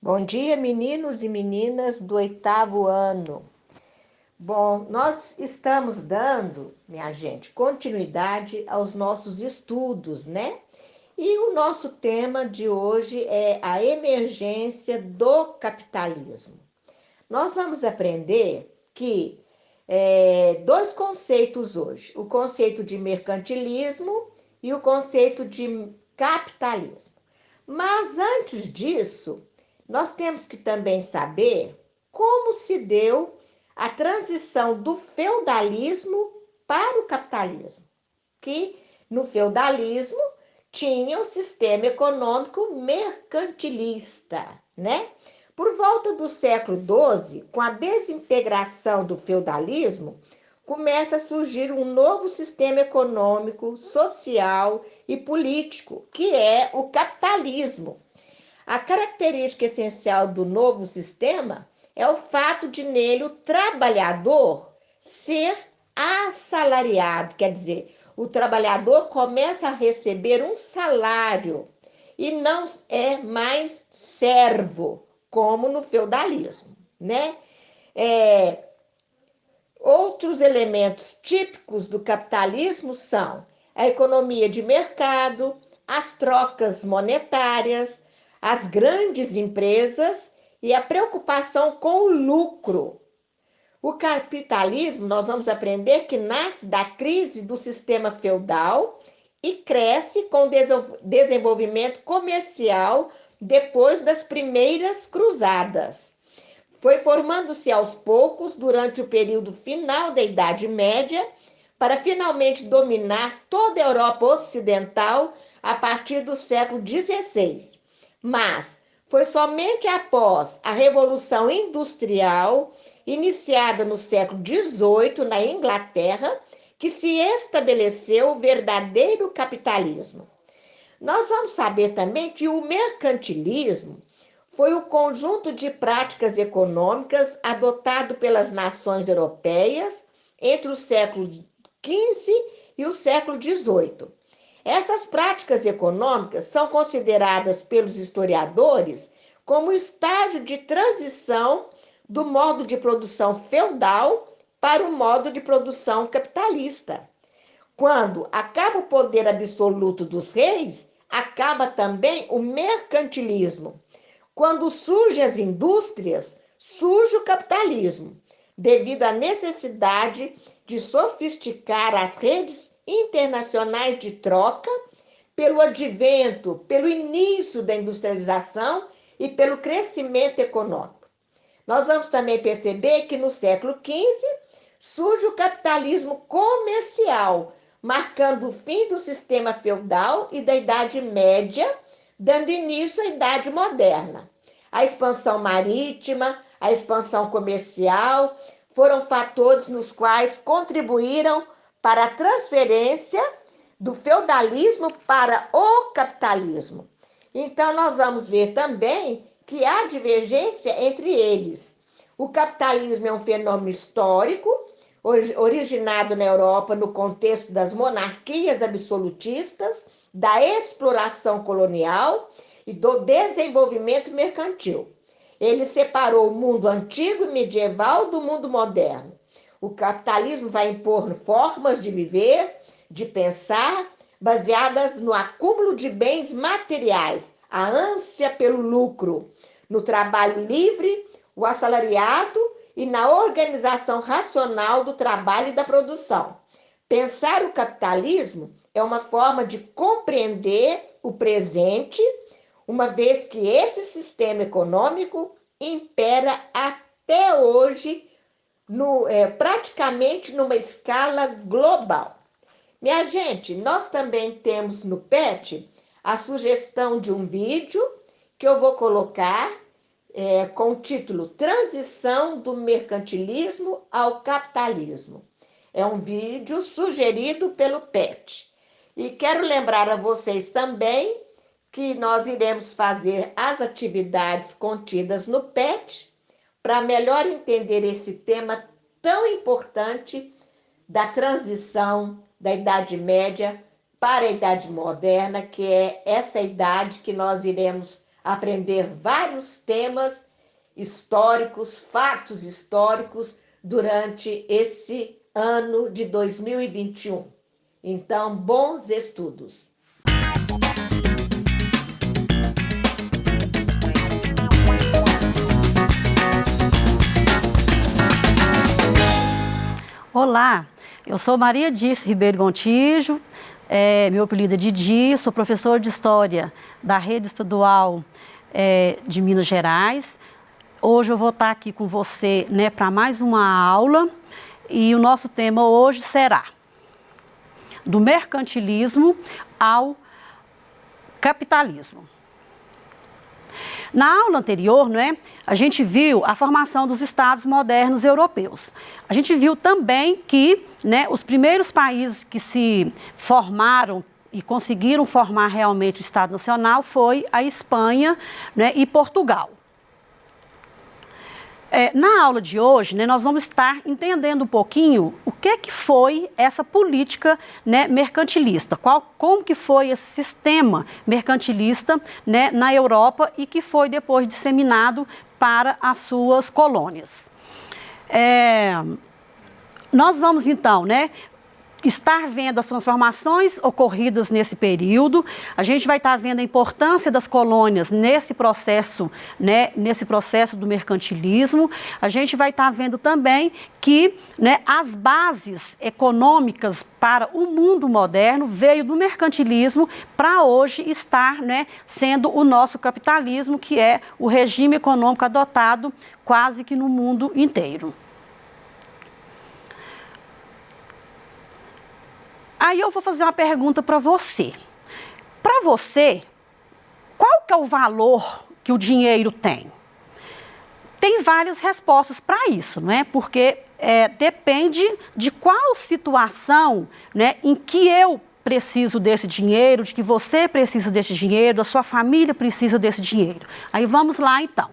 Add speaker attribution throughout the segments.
Speaker 1: Bom dia, meninos e meninas do oitavo ano. Bom, nós estamos dando, minha gente, continuidade aos nossos estudos, né? E o nosso tema de hoje é a emergência do capitalismo. Nós vamos aprender que dois conceitos hoje: o conceito de mercantilismo e o conceito de capitalismo. Mas antes disso, nós temos que também saber como se deu a transição do feudalismo para o capitalismo, que no feudalismo tinha o sistema econômico mercantilista, né? Por volta do século XII, com a desintegração do feudalismo, começa a surgir um novo sistema econômico, social e político, que é o capitalismo. A característica essencial do novo sistema é o fato de nele o trabalhador ser assalariado, quer dizer, o trabalhador começa a receber um salário e não é mais servo, como no feudalismo, né? Outros elementos típicos do capitalismo são a economia de mercado, as trocas monetárias, as grandes empresas e a preocupação com o lucro. O capitalismo, nós vamos aprender que nasce da crise do sistema feudal e cresce com o desenvolvimento comercial depois das primeiras cruzadas. Foi formando-se aos poucos durante o período final da Idade Média, para finalmente dominar toda a Europa Ocidental a partir do século XVI. Mas foi somente após a Revolução Industrial, iniciada no século XVIII na Inglaterra, que se estabeleceu o verdadeiro capitalismo. Nós vamos saber também que o mercantilismo foi o conjunto de práticas econômicas adotado pelas nações europeias entre o século XV e o século XVIII. Essas práticas econômicas são consideradas pelos historiadores como estágio de transição do modo de produção feudal para o modo de produção capitalista. Quando acaba o poder absoluto dos reis, acaba também o mercantilismo. Quando surgem as indústrias, surge o capitalismo, devido à necessidade de sofisticar as redes internacionais de troca, pelo advento, pelo início da industrialização e pelo crescimento econômico. Nós vamos também perceber que no século XV surge o capitalismo comercial, marcando o fim do sistema feudal e da Idade Média, dando início à Idade Moderna. A expansão marítima, a expansão comercial foram fatores nos quais contribuíram para a transferência do feudalismo para o capitalismo. Então, nós vamos ver também que há divergência entre eles. O capitalismo é um fenômeno histórico, originado na Europa no contexto das monarquias absolutistas, da exploração colonial e do desenvolvimento mercantil. Ele separou o mundo antigo e medieval do mundo moderno. O capitalismo vai impor formas de viver, de pensar, baseadas no acúmulo de bens materiais, a ânsia pelo lucro, no trabalho livre, o assalariado e na organização racional do trabalho e da produção. Pensar o capitalismo é uma forma de compreender o presente, uma vez que esse sistema econômico impera até hoje praticamente numa escala global. Minha gente, nós também temos no PET a sugestão de um vídeo que eu vou colocar com o título Transição do Mercantilismo ao Capitalismo. É um vídeo sugerido pelo PET. E quero lembrar a vocês também que nós iremos fazer as atividades contidas no PET para melhor entender esse tema tão importante da transição da Idade Média para a Idade Moderna, que é essa idade que nós iremos aprender vários temas históricos, fatos históricos durante esse ano de 2021. Então, bons estudos!
Speaker 2: Olá, eu sou Maria Dirce Ribeiro Gontijo, meu apelido é Didi, sou professora de História da Rede Estadual de Minas Gerais. Hoje eu vou estar aqui com você, né, para mais uma aula e o nosso tema hoje será do mercantilismo ao capitalismo. Na aula anterior, né, a gente viu a formação dos Estados modernos europeus. A gente viu também que, né, os primeiros países que se formaram e conseguiram formar realmente o Estado Nacional foi a Espanha, né, e Portugal. Na aula de hoje, né, nós vamos estar entendendo um pouquinho o que foi essa política, né, mercantilista, como que foi esse sistema mercantilista, né, na Europa e que foi depois disseminado para as suas colônias. Nós vamos então, né, estar vendo as transformações ocorridas nesse período. A gente vai estar vendo a importância das colônias nesse processo, né, nesse processo do mercantilismo. A gente vai estar vendo também que, né, as bases econômicas para o mundo moderno veio do mercantilismo para hoje estar, né, sendo o nosso capitalismo, que é o regime econômico adotado quase que no mundo inteiro. Aí eu vou fazer uma pergunta para você. Para você, qual que é o valor que o dinheiro tem? Tem várias respostas para isso, né? Porque depende de qual situação, né, em que eu preciso desse dinheiro, de que você precisa desse dinheiro, da sua família precisa desse dinheiro. Aí vamos lá então.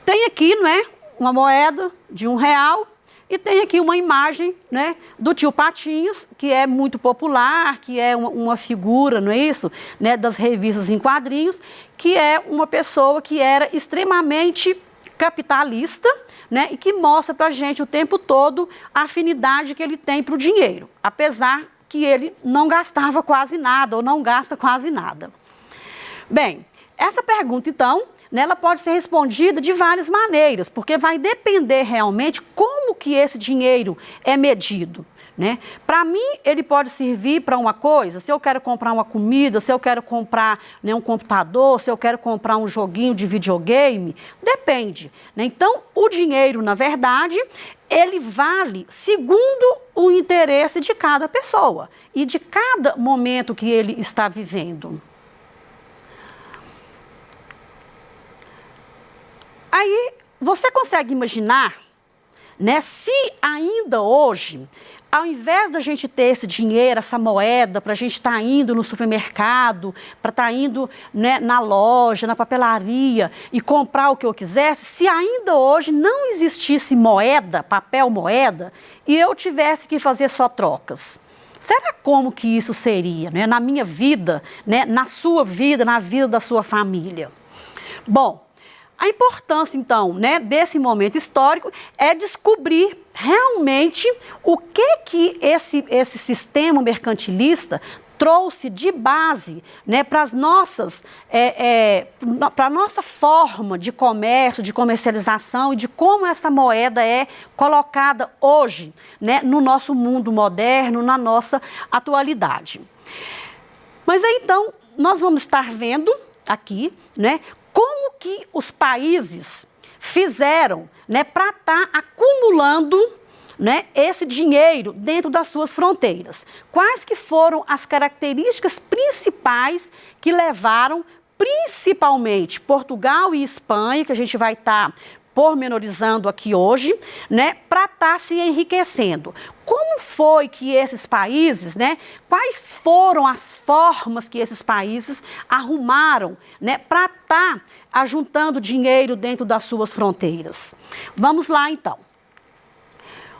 Speaker 2: Tem aqui, não é, uma moeda de R$1. E tem aqui uma imagem, né, do tio Patinhas, que é muito popular, que é uma figura, não é isso, né, das revistas em quadrinhos, que é uma pessoa que era extremamente capitalista, né, e que mostra para a gente o tempo todo a afinidade que ele tem para o dinheiro, apesar que ele não gastava quase nada ou não gasta quase nada. Bem, essa pergunta, então, ela pode ser respondida de várias maneiras, porque vai depender realmente como que esse dinheiro é medido, né? Para mim, ele pode servir para uma coisa, se eu quero comprar uma comida, se eu quero comprar, né, um computador, se eu quero comprar um joguinho de videogame, depende, né? Então, o dinheiro, na verdade, ele vale segundo o interesse de cada pessoa e de cada momento que ele está vivendo. Aí, você consegue imaginar, né, se ainda hoje, ao invés da gente ter esse dinheiro, essa moeda, para a gente estar indo no supermercado, para estar indo, né, na loja, na papelaria e comprar o que eu quisesse, se ainda hoje não existisse moeda, papel moeda, e eu tivesse que fazer só trocas? Será como que isso seria, né, na minha vida, né, na sua vida, na vida da sua família? Bom, a importância, então, né, desse momento histórico é descobrir realmente o que esse sistema mercantilista trouxe de base, né, para as nossas, para a nossa forma de comércio, de comercialização e de como essa moeda é colocada hoje, né, no nosso mundo moderno, na nossa atualidade. Mas aí, então, nós vamos estar vendo aqui, né, como que os países fizeram, né, para estar acumulando, né, esse dinheiro dentro das suas fronteiras. Quais que foram as características principais que levaram principalmente Portugal e Espanha, que a gente vai estar pormenorizando aqui hoje, né, para estar se enriquecendo. Como foi que esses países, né, quais foram as formas que esses países arrumaram, né, para estar ajuntando dinheiro dentro das suas fronteiras? Vamos lá, então.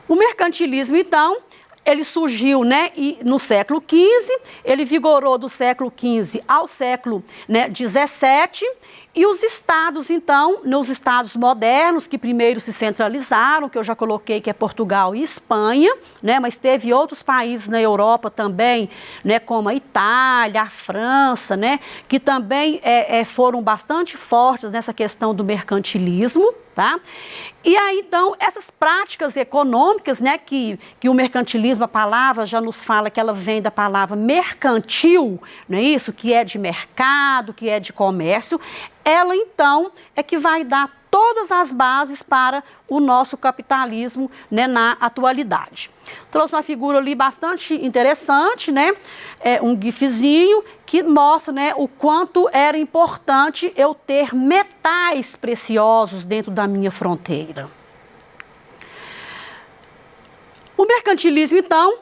Speaker 2: O mercantilismo, então, ele surgiu, né, no século XV, ele vigorou do século XV ao século, né, XVII, e os estados, então, nos estados modernos, que primeiro se centralizaram, que eu já coloquei que é Portugal e Espanha, né, mas teve outros países na Europa também, né, como a Itália, a França, né, que também foram bastante fortes nessa questão do mercantilismo, tá? E aí, então, essas práticas econômicas, né, que o mercantilismo, a palavra já nos fala que ela vem da palavra mercantil, não é isso? Que é de mercado, que é de comércio, ela, então, é que vai dar todas as bases para o nosso capitalismo, né, na atualidade. Trouxe uma figura ali bastante interessante, né, um gifzinho que mostra, né, o quanto era importante eu ter metais preciosos dentro da minha fronteira. O mercantilismo, então,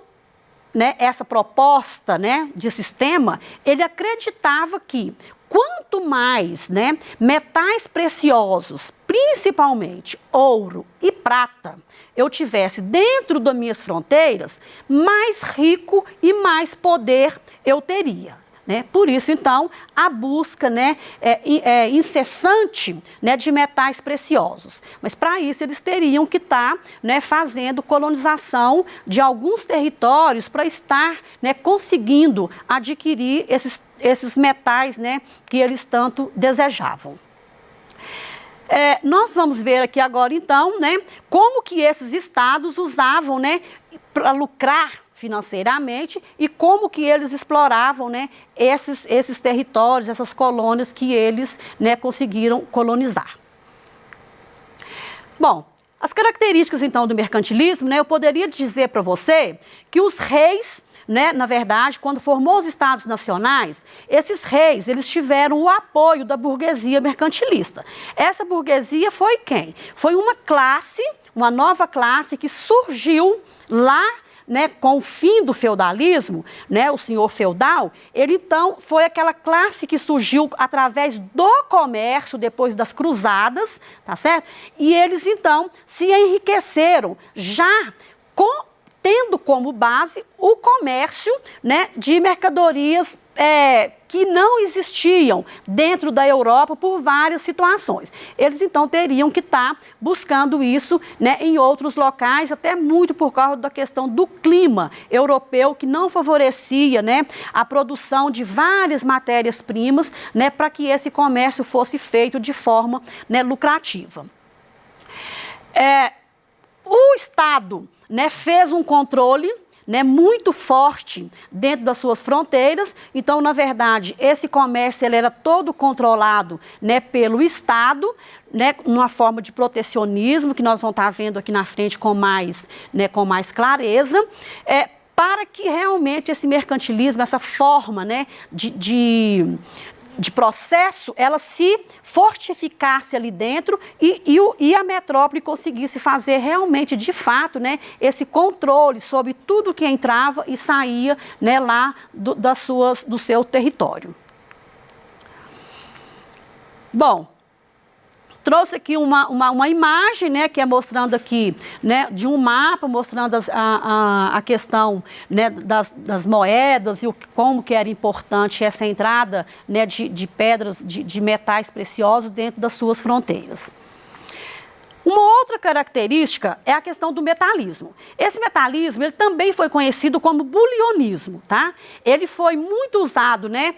Speaker 2: né, essa proposta, né, de sistema, ele acreditava que quanto mais, né, metais preciosos, principalmente ouro e prata, eu tivesse dentro das minhas fronteiras, mais rico e mais poder eu teria. Né? Por isso, então, a busca, né, incessante, né, de metais preciosos. Mas, para isso, eles teriam que estar, né, fazendo colonização de alguns territórios para estar, né, conseguindo adquirir esses metais, né, que eles tanto desejavam. Nós vamos ver aqui agora, então, né, como que esses estados usavam, né, para lucrar financeiramente e como que eles exploravam, né, esses territórios, essas colônias que eles, né, conseguiram colonizar. Bom, as características, então, do mercantilismo, né, eu poderia dizer para você que os reis, né, na verdade, quando formou os estados nacionais, esses reis, eles tiveram o apoio da burguesia mercantilista. Essa burguesia foi quem? Foi uma classe, uma nova classe que surgiu lá, né, com o fim do feudalismo, né, o senhor feudal, ele então foi aquela classe que surgiu através do comércio depois das cruzadas, tá certo? E eles então se enriqueceram já tendo como base o comércio, né, de mercadorias que não existiam dentro da Europa por várias situações. Eles, então, teriam que estar buscando isso, né, em outros locais, até muito por causa da questão do clima europeu, que não favorecia, né, a produção de várias matérias-primas, né, para que esse comércio fosse feito de forma, né, lucrativa. O Estado, né, fez um controle, né, muito forte dentro das suas fronteiras. Então, na verdade, esse comércio ele era todo controlado, né, pelo Estado, né, numa forma de protecionismo, que nós vamos estar vendo aqui na frente com mais clareza, para que realmente esse mercantilismo, essa forma, né, de processo, ela se fortificasse ali dentro e a metrópole conseguisse fazer realmente, de fato, né, esse controle sobre tudo que entrava e saía, né, lá do seu território. Bom, trouxe aqui uma imagem, né, que é mostrando aqui, né, de um mapa, mostrando a questão, né, das moedas e como que era importante essa entrada, né, de pedras, de metais preciosos dentro das suas fronteiras. Uma outra característica é a questão do metalismo. Esse metalismo, ele também foi conhecido como bulionismo, tá? Ele foi muito usado, né,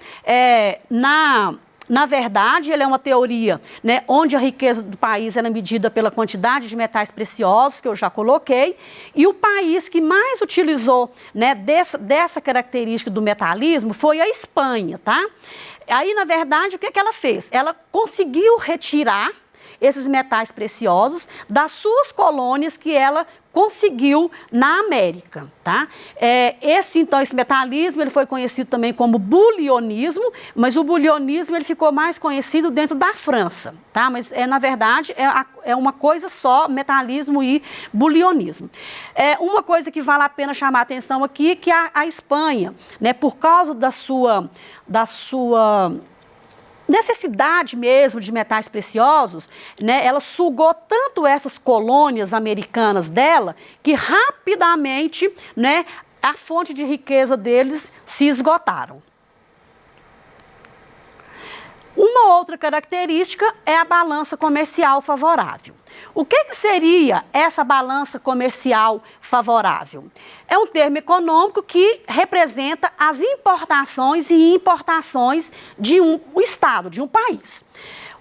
Speaker 2: Na verdade, ele é uma teoria, né, onde a riqueza do país era medida pela quantidade de metais preciosos, que eu já coloquei, e o país que mais utilizou, né, dessa característica do metalismo foi a Espanha, tá? Aí, na verdade, o que ela fez? Ela conseguiu retirar esses metais preciosos das suas colônias que ela conseguiu na América, tá? Esse metalismo, ele foi conhecido também como bulionismo, mas o bulionismo, ele ficou mais conhecido dentro da França, tá? Mas, na verdade, é uma coisa só, metalismo e bulionismo. Uma coisa que vale a pena chamar a atenção aqui, que a Espanha, né, por causa da sua necessidade mesmo de metais preciosos, né, ela sugou tanto essas colônias americanas dela, que rapidamente, né, a fonte de riqueza deles se esgotaram. Uma outra característica é a balança comercial favorável. O que seria essa balança comercial favorável? É um termo econômico que representa as importações e importações de um estado, de um país.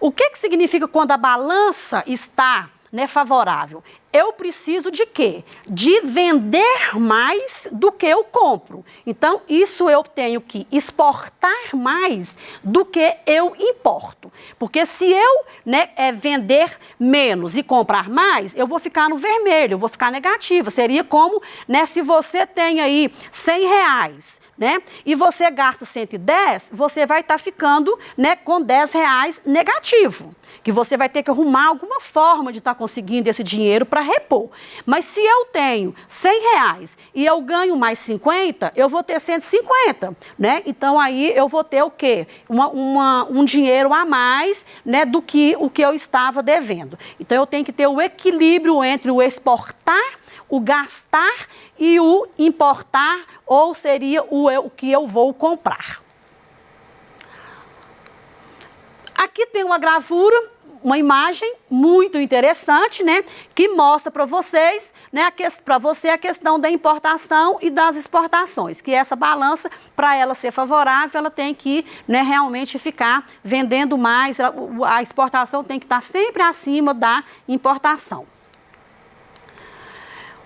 Speaker 2: O que significa quando a balança está, né, favorável? Eu preciso de quê? De vender mais do que eu compro. Então, isso eu tenho que exportar mais do que eu importo. Porque se eu, né, vender menos e comprar mais, eu vou ficar no vermelho, eu vou ficar negativa. Seria como, né, se você tem aí R$100, né, e você gasta 110, você vai estar ficando, né, com R$10 negativo. Que você vai ter que arrumar alguma forma de estar conseguindo esse dinheiro para repor. Mas se eu tenho R$100 e eu ganho mais 50, eu vou ter 150, né? Então aí eu vou ter o quê? Um dinheiro a mais, né, do que o que eu estava devendo. Então eu tenho que ter o equilíbrio entre o exportar, o gastar e o importar, ou seria o que eu vou comprar. Aqui tem uma gravura, uma imagem muito interessante, né, que mostra para vocês, né, a questão da importação e das exportações, que essa balança, para ela ser favorável, ela tem que, né, realmente ficar vendendo mais, a exportação tem que estar sempre acima da importação.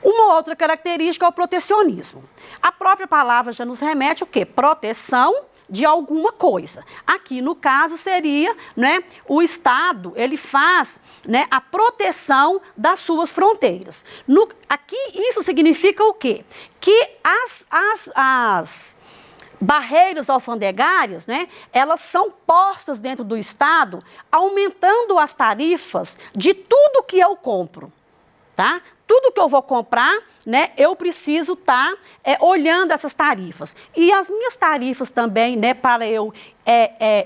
Speaker 2: Uma outra característica é o protecionismo. A própria palavra já nos remete o quê? Proteção de alguma coisa. Aqui, no caso, seria, né, o Estado, ele faz, né, a proteção das suas fronteiras. Aqui, isso significa o quê? Que as barreiras alfandegárias, né, elas são postas dentro do Estado, aumentando as tarifas de tudo que eu compro, tá? Tudo que eu vou comprar, né, eu preciso estar olhando essas tarifas. E as minhas tarifas também, né, para eu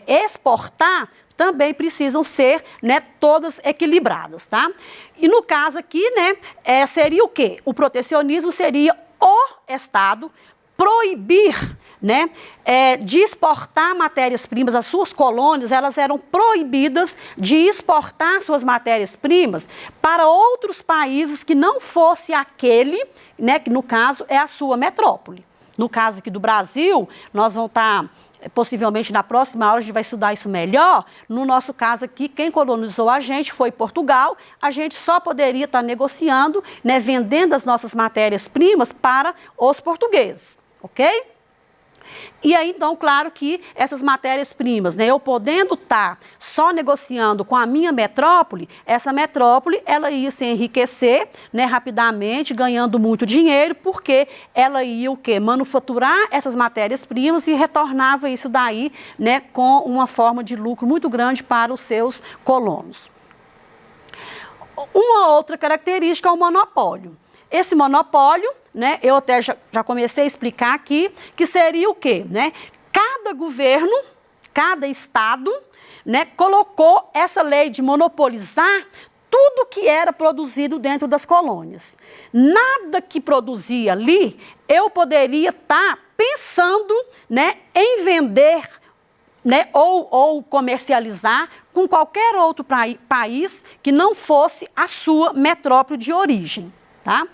Speaker 2: exportar, também precisam ser, né, todas equilibradas, tá? E no caso aqui, né, seria o quê? O protecionismo seria o Estado proibir, né, de exportar matérias-primas. As suas colônias, elas eram proibidas de exportar suas matérias-primas para outros países que não fosse aquele, né, que no caso é a sua metrópole. No caso aqui do Brasil, nós vamos estar, possivelmente na próxima aula a gente vai estudar isso melhor. No nosso caso aqui, quem colonizou a gente foi Portugal. A gente só poderia estar negociando, né, vendendo as nossas matérias-primas para os portugueses, ok? E aí, então, claro que essas matérias-primas, né, eu podendo estar só negociando com a minha metrópole, essa metrópole, ela ia se enriquecer, né, rapidamente, ganhando muito dinheiro, porque ela ia o quê? Manufaturar essas matérias-primas e retornava isso daí, né, com uma forma de lucro muito grande para os seus colonos. Uma outra característica é o monopólio. Esse monopólio, né, eu até já comecei a explicar aqui, que seria o quê? Né? Cada governo, cada estado, né, colocou essa lei de monopolizar tudo que era produzido dentro das colônias. Nada que produzia ali, eu poderia estar pensando, né, em vender, né, ou comercializar com qualquer outro país que não fosse a sua metrópole de origem. Tá?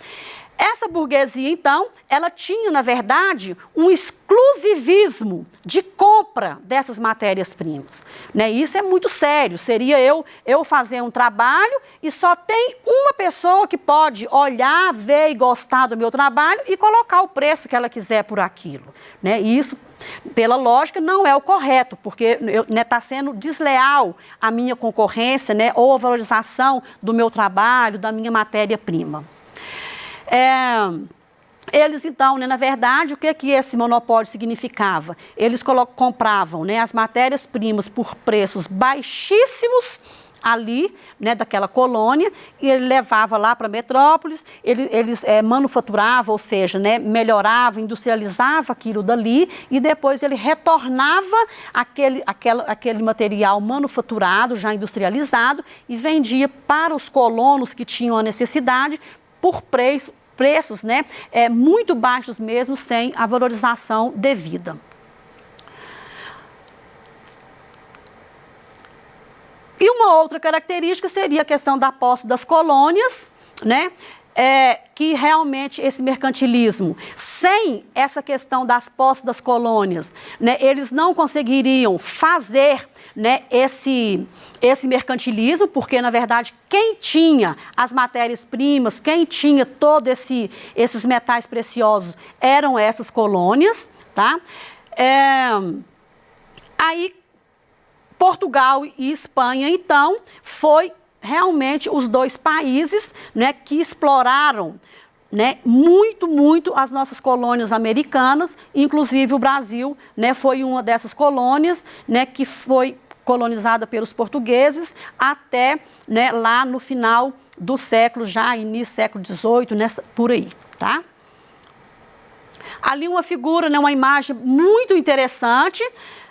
Speaker 2: Essa burguesia, então, ela tinha, na verdade, um exclusivismo de compra dessas matérias-primas. Né? Isso é muito sério. Seria eu fazer um trabalho e só tem uma pessoa que pode olhar, ver e gostar do meu trabalho e colocar o preço que ela quiser por aquilo. Né? E isso, pela lógica, não é o correto, porque está, né, sendo desleal a minha concorrência, né, ou a valorização do meu trabalho, da minha matéria-prima. Eles, então, né, na verdade, o que esse monopólio significava? Eles compravam, né, as matérias-primas por preços baixíssimos ali, né, daquela colônia, e ele levava lá para Metrópolis, eles manufaturavam, ou seja, né, melhorava, industrializava aquilo dali, e depois ele retornava aquele material manufaturado, já industrializado, e vendia para os colonos que tinham a necessidade por preços, né, muito baixos mesmo, sem a valorização devida. E uma outra característica seria a questão da posse das colônias, né? Que realmente esse mercantilismo, sem essa questão das posses das colônias, né, eles não conseguiriam fazer, né, esse mercantilismo, porque, na verdade, quem tinha as matérias-primas, quem tinha todos esses metais preciosos, eram essas colônias, tá? Aí, Portugal e Espanha, então, foi realmente os dois países, né, que exploraram, né, muito as nossas colônias americanas, inclusive o Brasil, né, foi uma dessas colônias, né, que foi colonizada pelos portugueses até, né, lá no final do século, já início do século XVIII, por aí, tá? Ali uma figura, né, uma imagem muito interessante,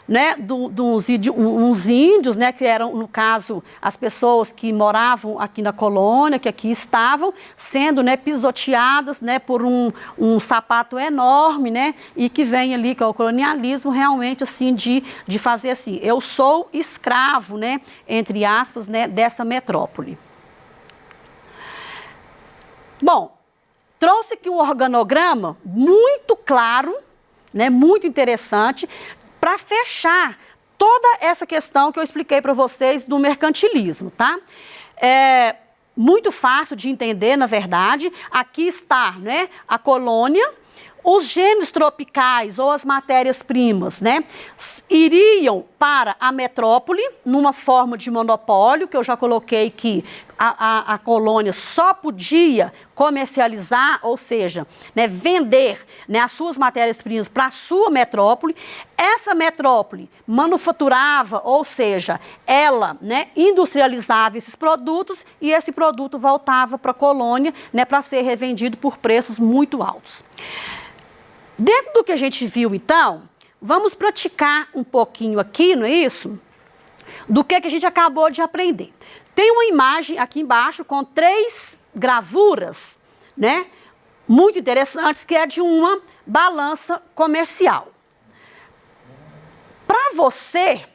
Speaker 2: né, uns índios, né, que eram, no caso, as pessoas que moravam aqui na colônia, que aqui estavam, sendo, né, pisoteadas, né, por um sapato enorme, né, e que vem ali, que é o colonialismo, realmente, assim, de fazer assim, eu sou escravo, né, entre aspas, né, dessa metrópole. Bom, trouxe aqui um organograma muito claro, né, muito interessante, para fechar toda essa questão que eu expliquei para vocês do mercantilismo, tá? É muito fácil de entender, na verdade. Aqui está, né, a colônia, os gêneros tropicais ou as matérias-primas, né, iriam para a metrópole numa forma de monopólio, que eu já coloquei que a colônia só podia comercializar, ou seja, né, vender, né, as suas matérias-primas para a sua metrópole. Essa metrópole manufaturava, ou seja, ela, né, industrializava esses produtos e esse produto voltava para a colônia, né, para ser revendido por preços muito altos. Dentro do que a gente viu, então, vamos praticar um pouquinho aqui, não é isso? Do que a gente acabou de aprender. Tem uma imagem aqui embaixo com 3 gravuras, né, muito interessantes, que é de uma balança comercial. Para você,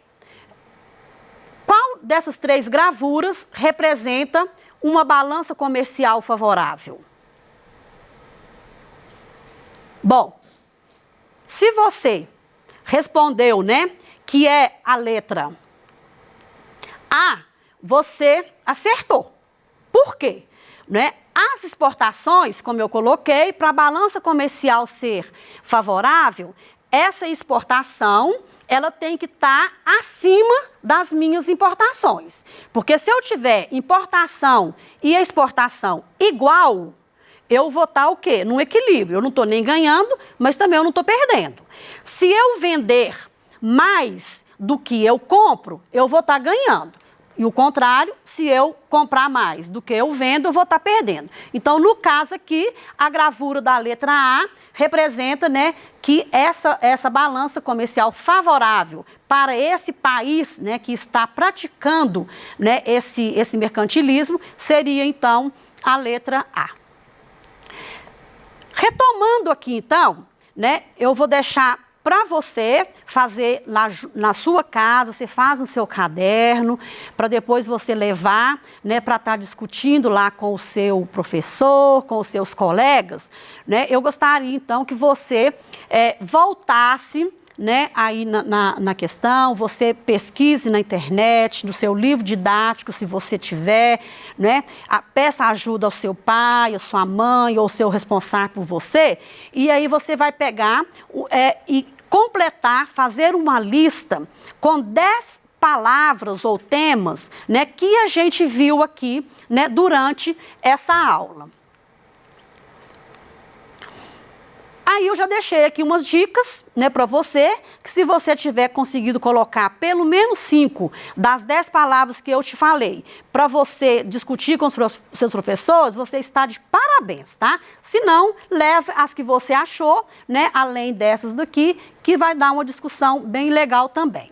Speaker 2: qual dessas 3 gravuras representa uma balança comercial favorável? Bom, se você respondeu, né, que é a letra A, você acertou. Por quê? Né? As exportações, como eu coloquei, para a balança comercial ser favorável, essa exportação, ela tem que estar acima das minhas importações. Porque se eu tiver importação e exportação igual, eu vou estar o quê? Num equilíbrio. Eu não estou nem ganhando, mas também eu não estou perdendo. Se eu vender mais do que eu compro, eu vou estar ganhando. E o contrário, se eu comprar mais do que eu vendo, eu vou estar perdendo. Então, no caso aqui, a gravura da letra A representa, né, que essa balança comercial favorável para esse país, né, que está praticando, né, esse mercantilismo seria, então, a letra A. Retomando aqui, então, né, eu vou deixar para você fazer lá na sua casa, você faz no seu caderno, para depois você levar, né, para estar discutindo lá com o seu professor, com os seus colegas, né? Eu gostaria, então, que você voltasse, né, aí na questão, você pesquise na internet, no seu livro didático, se você tiver, né, peça ajuda ao seu pai, à sua mãe, ou ao seu responsável por você, e aí você vai pegar e completar, fazer uma lista com 10 palavras ou temas, né, que a gente viu aqui, né, durante essa aula. Aí eu já deixei aqui umas dicas, né, para você, que se você tiver conseguido colocar pelo menos 5 das 10 palavras que eu te falei, para você discutir com os seus professores, você está de parabéns, tá? Se não, leve as que você achou, né, além dessas daqui, que vai dar uma discussão bem legal também.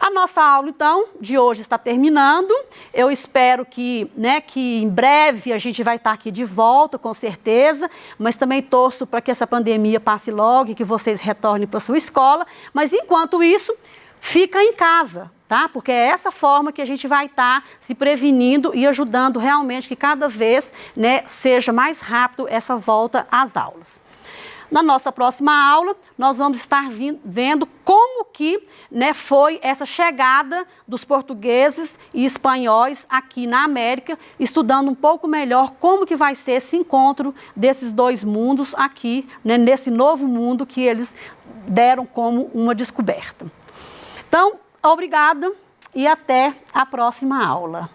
Speaker 2: A nossa aula, então, de hoje está terminando. Eu espero que em breve a gente vai estar aqui de volta, com certeza, mas também torço para que essa pandemia passe logo e que vocês retornem para a sua escola. Mas, enquanto isso, fica em casa, tá? Porque é essa forma que a gente vai estar se prevenindo e ajudando realmente que cada vez, né, seja mais rápido essa volta às aulas. Na nossa próxima aula, nós vamos estar vendo como que, né, foi essa chegada dos portugueses e espanhóis aqui na América, estudando um pouco melhor como que vai ser esse encontro desses dois mundos aqui, né, nesse novo mundo que eles deram como uma descoberta. Então, obrigada e até a próxima aula.